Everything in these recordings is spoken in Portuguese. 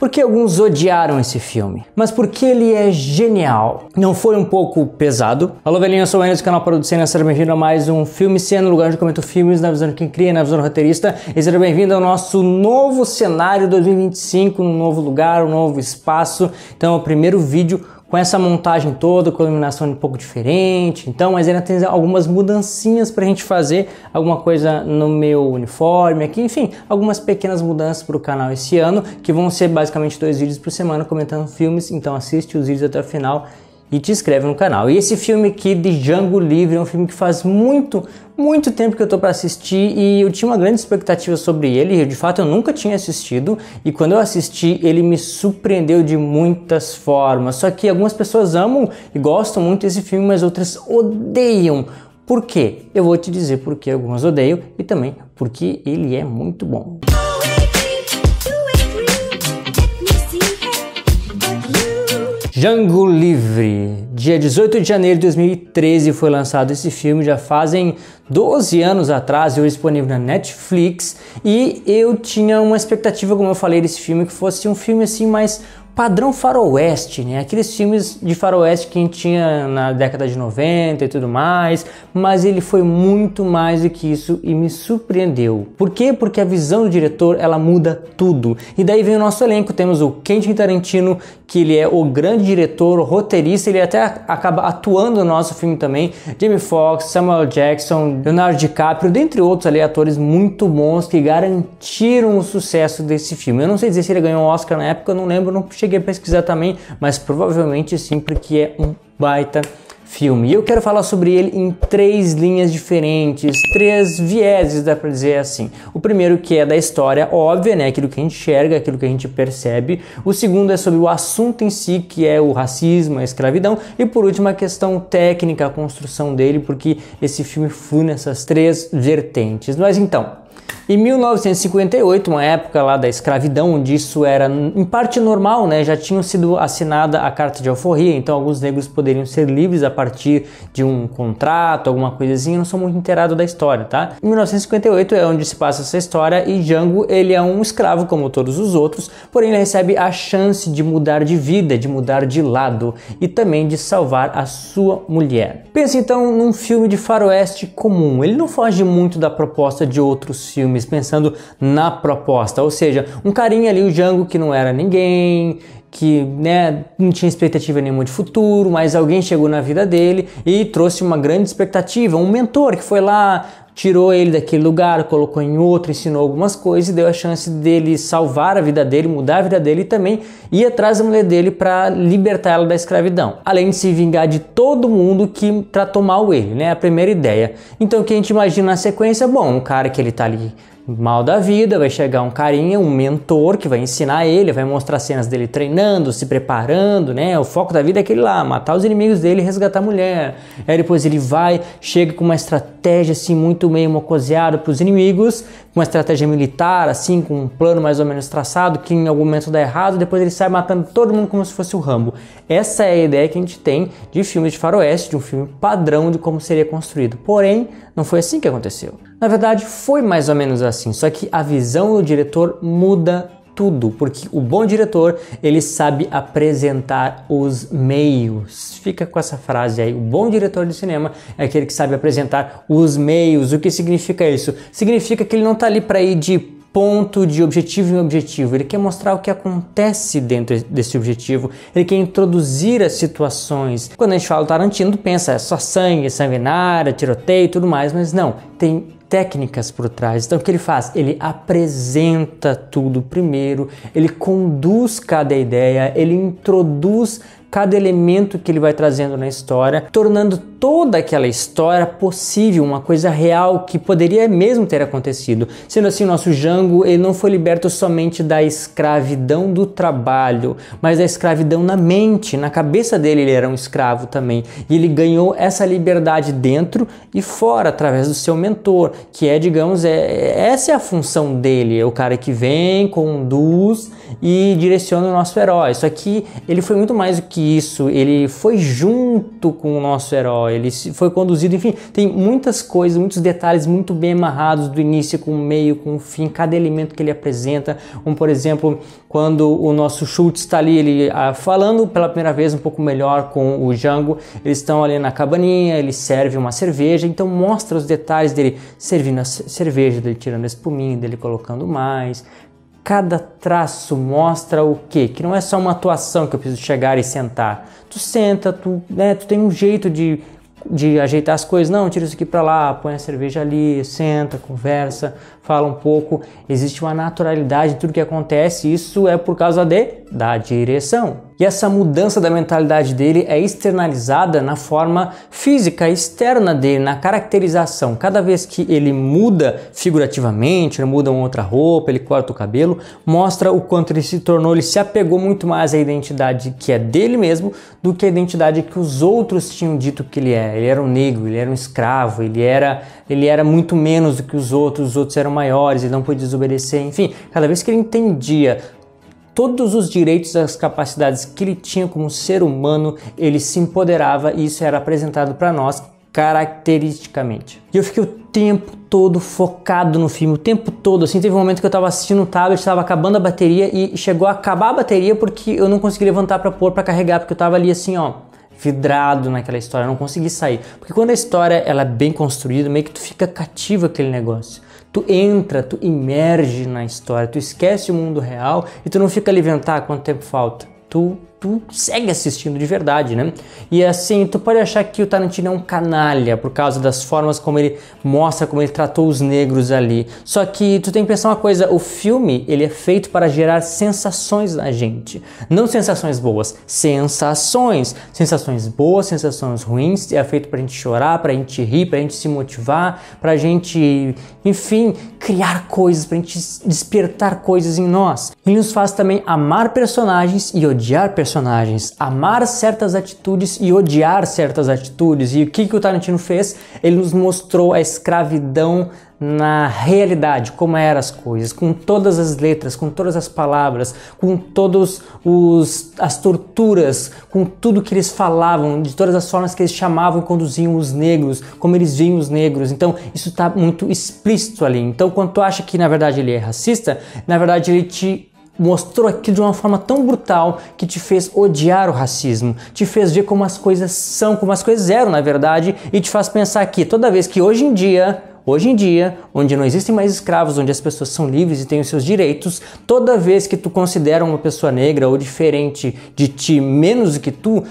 Porque alguns odiaram esse filme, mas porque ele é genial. Não foi um pouco pesado? Alô, velhinho, eu sou o Enes do canal Produzir, seja bem-vindo a mais um Filme Cena, lugar onde eu comento filmes na visão de quem cria, na visão do roteirista. E seja bem-vindo ao nosso novo cenário 2025, um novo lugar, um novo espaço. Então é o primeiro vídeo com essa montagem toda, com a iluminação um pouco diferente, então, mas ainda tem algumas mudancinhas pra gente fazer, alguma coisa no meu uniforme aqui, enfim, algumas pequenas mudanças pro canal esse ano, que vão ser basicamente 2 vídeos por semana comentando filmes, então assiste os vídeos até o final e te inscreve no canal. E esse filme aqui de Django Livre é um filme que faz muito tempo que eu tô para assistir e eu tinha uma grande expectativa sobre ele. De fato eu nunca tinha assistido e quando eu assisti ele me surpreendeu de muitas formas. Só que algumas pessoas amam e gostam muito desse filme, mas outras odeiam. Por quê? Eu vou te dizer por que algumas odeiam e também porque ele é muito bom. Django Livre. Dia 18 de janeiro de 2013 foi lançado esse filme, já fazem 12 anos atrás, eu disponível na Netflix, e eu tinha uma expectativa, como eu falei, desse filme, que fosse um filme assim mais padrão faroeste, né? Aqueles filmes de faroeste que a gente tinha na década de 90 e tudo mais, mas ele foi muito mais do que isso e me surpreendeu. Por quê? Porque a visão do diretor, ela muda tudo. E daí vem o nosso elenco, temos o Quentin Tarantino, que ele é o grande diretor, o roteirista, ele até acaba atuando no nosso filme também, Jamie Foxx, Samuel Jackson, Leonardo DiCaprio, dentre outros ali atores muito bons que garantiram o sucesso desse filme. Eu não sei dizer se ele ganhou um Oscar na época, eu não lembro, não cheguei a pesquisar também, mas provavelmente sim, porque é um baita filme. E eu quero falar sobre ele em 3 linhas diferentes, 3 vieses, dá pra dizer assim. O primeiro que é da história óbvia, né, aquilo que a gente enxerga, aquilo que a gente percebe. O segundo é sobre o assunto em si, que é o racismo, a escravidão. E por último, a questão técnica, a construção dele, porque esse filme flui nessas 3 vertentes. Mas então, em 1958, uma época lá da escravidão, onde isso era em parte normal, né? Já tinha sido assinada a Carta de Alforria, então alguns negros poderiam ser livres a partir de um contrato, alguma coisa assim. Eu não sou muito inteirado da história, tá? Em 1958 é onde se passa essa história e Django, ele é um escravo como todos os outros, porém ele recebe a chance de mudar de vida, de mudar de lado e também de salvar a sua mulher. Pense então num filme de faroeste comum, ele não foge muito da proposta de outros filmes, pensando na proposta, ou seja, um carinha ali, o Django, que não era ninguém, que né, não tinha expectativa nenhuma de futuro, mas alguém chegou na vida dele e trouxe uma grande expectativa, um mentor que foi lá, tirou ele daquele lugar, colocou em outro, ensinou algumas coisas e deu a chance dele salvar a vida dele, mudar a vida dele e também ir atrás da mulher dele para libertar ela da escravidão. Além de se vingar de todo mundo que tratou mal ele, né? A primeira ideia. Então o que a gente imagina na sequência? Bom, um cara que ele tá ali mal da vida, vai chegar um carinha, um mentor que vai ensinar ele, vai mostrar cenas dele treinando, se preparando, né? O foco da vida é aquele lá, matar os inimigos dele e resgatar a mulher. Aí depois ele vai, chega com uma estratégia assim muito meio mocoseada para os inimigos, uma estratégia militar assim, com um plano mais ou menos traçado, que em algum momento dá errado, depois ele sai matando todo mundo como se fosse o Rambo. Essa é a ideia que a gente tem de filmes de faroeste, de um filme padrão de como seria construído. Porém, não foi assim que aconteceu. Na verdade, foi mais ou menos assim, só que a visão do diretor muda tudo, porque o bom diretor, ele sabe apresentar os meios. Fica com essa frase aí, o bom diretor de cinema é aquele que sabe apresentar os meios. O que significa isso? Significa que ele não está ali para ir de ponto de objetivo em objetivo, ele quer mostrar o que acontece dentro desse objetivo, ele quer introduzir as situações. Quando a gente fala do Tarantino, pensa, é só sangue, sanguinária, tiroteio e tudo mais, mas não, tem técnicas por trás. Então o que ele faz? Ele apresenta tudo primeiro, ele conduz cada ideia, ele introduz cada elemento que ele vai trazendo na história, tornando toda aquela história possível, uma coisa real que poderia mesmo ter acontecido. Sendo assim, o nosso Django, ele não foi liberto somente da escravidão do trabalho, mas da escravidão na mente, na cabeça dele ele era um escravo também. E ele ganhou essa liberdade dentro e fora, através do seu mentor, que é, digamos, essa é a função dele, é o cara que vem, conduz e direciona o nosso herói. Só que ele foi muito mais do que isso, ele foi junto com o nosso herói, ele foi conduzido, enfim, tem muitas coisas, muitos detalhes muito bem amarrados do início com o meio, com o fim, cada elemento que ele apresenta, como por exemplo, quando o nosso Schultz está ali, ele falando pela primeira vez um pouco melhor com o Django, eles estão ali na cabaninha, ele serve uma cerveja, então mostra os detalhes dele servindo a cerveja, dele tirando a espuminha, dele colocando mais. Cada traço mostra o quê? Que não é só uma atuação que eu preciso chegar e sentar. Tu senta, tu tem um jeito de ajeitar as coisas. Não, tira isso aqui para lá, põe a cerveja ali, senta, conversa, fala um pouco. Existe uma naturalidade em tudo que acontece. Isso é por causa da direção. E essa mudança da mentalidade dele é externalizada na forma física externa dele, na caracterização. Cada vez que ele muda figurativamente, ele muda uma outra roupa, ele corta o cabelo, mostra o quanto ele se tornou, ele se apegou muito mais à identidade que é dele mesmo do que a identidade que os outros tinham dito que ele é. Ele era um negro, ele era um escravo, ele era muito menos do que os outros eram maiores, ele não podia desobedecer, enfim. Cada vez que ele entendia todos os direitos e as capacidades que ele tinha como ser humano, ele se empoderava e isso era apresentado para nós caracteristicamente. E eu fiquei o tempo todo focado no filme, o tempo todo, assim, teve um momento que eu estava assistindo o tablet, estava acabando a bateria e chegou a acabar a bateria porque eu não consegui levantar para pôr para carregar, porque eu estava ali assim, ó, vidrado naquela história, eu não consegui sair. Porque quando a história ela é bem construída, meio que tu fica cativo aquele negócio. Tu entra, tu imerge na história, tu esquece o mundo real e tu não fica ali vendo, tá, quanto tempo falta. Tu segue assistindo de verdade, né? E assim, tu pode achar que o Tarantino é um canalha por causa das formas como ele mostra, como ele tratou os negros ali. Só que tu tem que pensar uma coisa, o filme, ele é feito para gerar sensações na gente. Não sensações boas, sensações. Sensações boas, sensações ruins. É feito pra gente chorar, pra gente rir, pra gente se motivar, pra gente, enfim, criar coisas, pra gente despertar coisas em nós. Ele nos faz também amar personagens e odiar personagens. Amar certas atitudes e odiar certas atitudes. E o que o Tarantino fez? Ele nos mostrou a escravidão na realidade, como eram as coisas, com todas as letras, com todas as palavras, com todas as torturas, com tudo que eles falavam, de todas as formas que eles chamavam e conduziam os negros, como eles viam os negros. Então isso está muito explícito ali. Então quando tu acha que na verdade ele é racista, na verdade ele te mostrou aquilo de uma forma tão brutal que te fez odiar o racismo, te fez ver como as coisas são, como as coisas eram na verdade, e te faz pensar que toda vez que hoje em dia, onde não existem mais escravos, onde as pessoas são livres e têm os seus direitos, toda vez que tu considera uma pessoa negra ou diferente de ti menos do que tu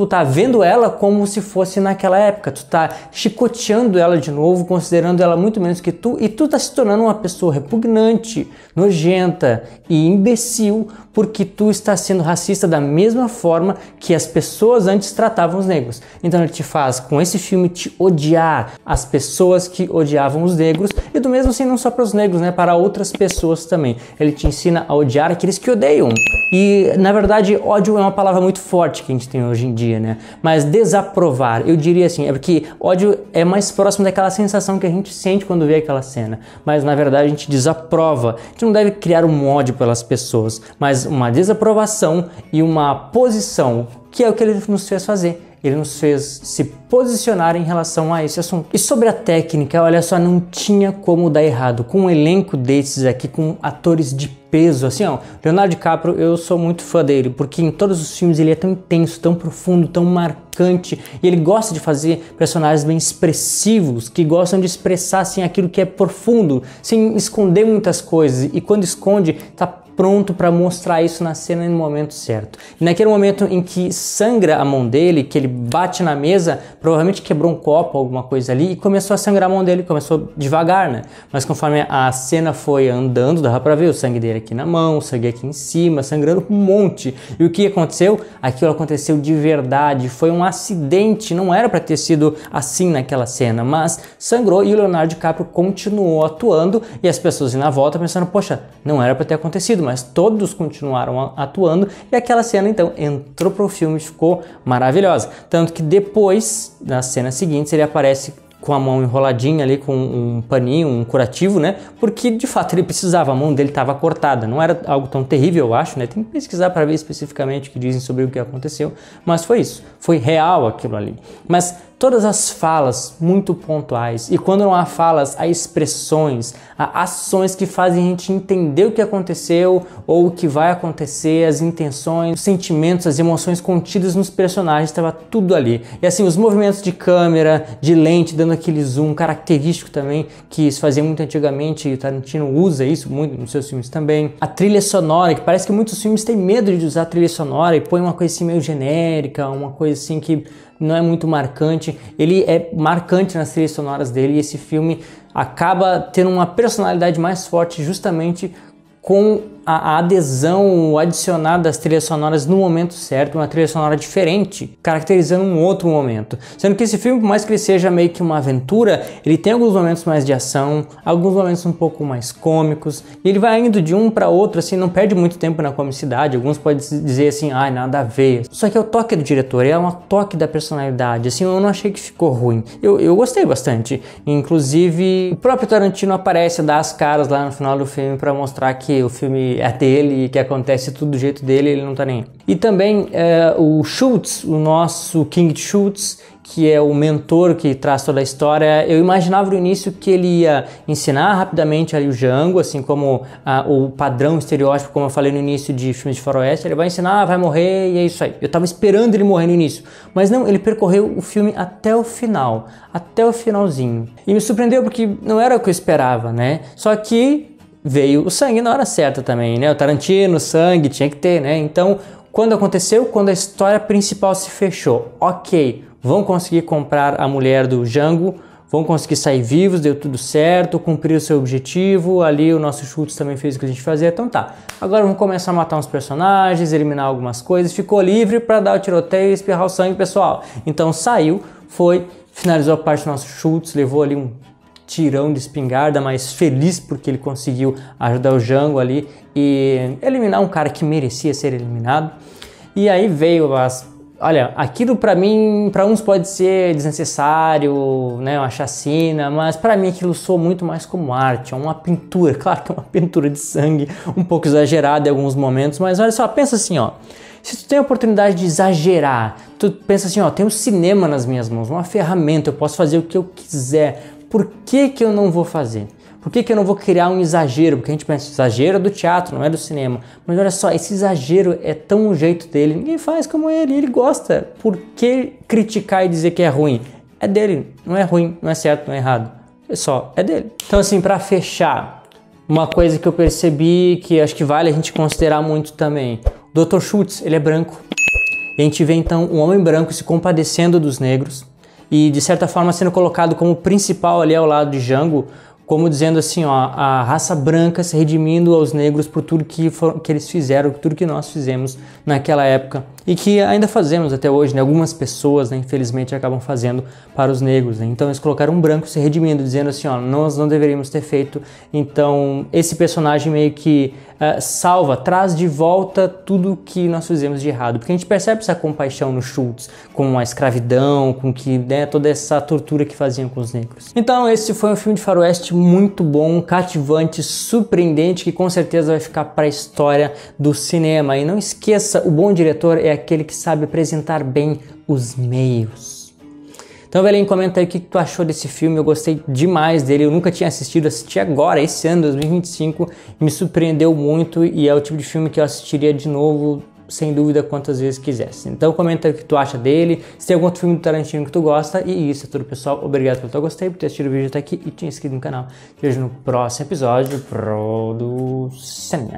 tá vendo ela como se fosse naquela época, tu tá chicoteando ela de novo, considerando ela muito menos que tu, e tu tá se tornando uma pessoa repugnante, nojenta e imbecil, porque tu está sendo racista da mesma forma que as pessoas antes tratavam os negros. Então ele te faz, com esse filme, te odiar as pessoas que odiavam os negros, e do mesmo assim não só para os negros, né, para outras pessoas também. Ele te ensina a odiar aqueles que odeiam. E na verdade ódio é uma palavra muito forte que a gente tem hoje em dia, né? Mas desaprovar, eu diria assim, é porque ódio é mais próximo daquela sensação que a gente sente quando vê aquela cena. Mas na verdade a gente desaprova. A gente não deve criar um ódio pelas pessoas, mas uma desaprovação e uma posição, que é o que ele nos fez fazer. Ele nos fez se posicionar em relação a esse assunto. E sobre a técnica, olha só, não tinha como dar errado. Com um elenco desses aqui, com atores de peso, assim, ó, Leonardo DiCaprio, eu sou muito fã dele, porque em todos os filmes ele é tão intenso, tão profundo, tão marcante, e ele gosta de fazer personagens bem expressivos, que gostam de expressar, assim, aquilo que é profundo, sem esconder muitas coisas, e quando esconde, tá pronto para mostrar isso na cena no momento certo. E naquele momento em que sangra a mão dele, que ele bate na mesa, provavelmente quebrou um copo, alguma coisa ali, e começou a sangrar a mão dele, começou devagar, né? Mas conforme a cena foi andando, dava para ver o sangue dele aqui na mão, o sangue aqui em cima, sangrando um monte. E o que aconteceu? Aquilo aconteceu de verdade, foi um acidente, não era para ter sido assim naquela cena, mas sangrou e o Leonardo DiCaprio continuou atuando e as pessoas na volta pensando, poxa, não era para ter acontecido, mas todos continuaram atuando e aquela cena então entrou pro filme e ficou maravilhosa. Tanto que depois, nas cenas seguintes, ele aparece com a mão enroladinha ali com um paninho, um curativo, né? Porque de fato ele precisava, a mão dele estava cortada. Não era algo tão terrível, eu acho, né? Tem que pesquisar para ver especificamente o que dizem sobre o que aconteceu, mas foi isso, foi real aquilo ali. Mas todas as falas muito pontuais, e quando não há falas, há expressões, há ações que fazem a gente entender o que aconteceu ou o que vai acontecer, as intenções, os sentimentos, as emoções contidas nos personagens, estava tudo ali. E assim, os movimentos de câmera, de lente, dando aquele zoom característico também, que se fazia muito antigamente, e o Tarantino usa isso muito nos seus filmes também. A trilha sonora, que parece que muitos filmes têm medo de usar trilha sonora e põe uma coisa assim meio genérica, uma coisa assim que não é muito marcante. Ele é marcante nas trilhas sonoras dele, e esse filme acaba tendo uma personalidade mais forte justamente com a adesão adicionada das trilhas sonoras no momento certo, uma trilha sonora diferente, caracterizando um outro momento. Sendo que esse filme, por mais que ele seja meio que uma aventura, ele tem alguns momentos mais de ação, alguns momentos um pouco mais cômicos, e ele vai indo de um para outro, assim, não perde muito tempo na comicidade. Alguns podem dizer assim, ai, nada a ver. Só que é o toque do diretor, é um toque da personalidade, assim, eu não achei que ficou ruim. Eu gostei bastante. Inclusive, o próprio Tarantino aparece, dá as caras lá no final do filme para mostrar que o filme é dele e que acontece tudo do jeito dele, ele não tá nem aí. E também o Schultz, o nosso King Schultz, que é o mentor que traz toda a história, eu imaginava no início que ele ia ensinar rapidamente ali o Django, assim como o padrão estereótipo, como eu falei no início de filmes de faroeste, ele vai ensinar, vai morrer e é isso aí. Eu tava esperando ele morrer no início, mas não, ele percorreu o filme até o final, até o finalzinho. E me surpreendeu porque não era o que eu esperava, né? Só que veio o sangue na hora certa também, né? O Tarantino, sangue, tinha que ter, né? Então, quando aconteceu? Quando a história principal se fechou. Ok, vão conseguir comprar a mulher do Django, vão conseguir sair vivos, deu tudo certo, cumpriu o seu objetivo, ali o nosso Schultz também fez o que a gente fazia, então tá. Agora vamos começar a matar uns personagens, eliminar algumas coisas, ficou livre para dar o tiroteio e espirrar o sangue, pessoal. Então saiu, foi, finalizou a parte do nosso Schultz, levou ali um tirão de espingarda, mas feliz porque ele conseguiu ajudar o Django ali e eliminar um cara que merecia ser eliminado. E aí veio as... Olha, aquilo pra mim, pra uns pode ser desnecessário, né, uma chacina, mas pra mim aquilo soa muito mais como arte, é uma pintura, claro que é uma pintura de sangue, um pouco exagerada em alguns momentos, mas olha só, pensa assim, ó. Se tu tem a oportunidade de exagerar, tu pensa assim, ó, tem um cinema nas minhas mãos, uma ferramenta, eu posso fazer o que eu quiser. Por que que eu não vou fazer? Por que que eu não vou criar um exagero? Porque a gente pensa, exagero é do teatro, não é do cinema. Mas olha só, esse exagero é tão o jeito dele, ninguém faz como ele gosta. Por que criticar e dizer que é ruim? É dele, não é ruim, não é certo, não é errado. É só, é dele. Então assim, para fechar, uma coisa que eu percebi que acho que vale a gente considerar muito também. O Dr. Schultz, ele é branco. E a gente vê então um homem branco se compadecendo dos negros e de certa forma sendo colocado como principal ali ao lado de Django, como dizendo assim, ó, a raça branca se redimindo aos negros por tudo que eles fizeram, tudo que nós fizemos naquela época e que ainda fazemos até hoje, né? Algumas pessoas, né, infelizmente, acabam fazendo para os negros, né? Então eles colocaram um branco se redimindo, dizendo assim, ó, nós não deveríamos ter feito. Então esse personagem meio que salva, traz de volta tudo que nós fizemos de errado, porque a gente percebe essa compaixão no Schultz, com a escravidão, com que, né, toda essa tortura que faziam com os negros. Então esse foi um filme de faroeste muito bom, cativante, surpreendente, que com certeza vai ficar para a história do cinema. E não esqueça, o bom diretor é aquele que sabe apresentar bem os meios. Então, velhinho, comenta aí o que tu achou desse filme. Eu gostei demais dele, eu nunca tinha assistido, assisti agora, esse ano, 2025, me surpreendeu muito e é o tipo de filme que eu assistiria de novo, sem dúvida, quantas vezes quisesse. Então comenta aí o que tu acha dele, se tem algum outro filme do Tarantino que tu gosta, e isso é tudo, pessoal. Obrigado pelo teu gostei, por ter assistido o vídeo até aqui e te inscrito no canal. Te vejo no próximo episódio. Produção.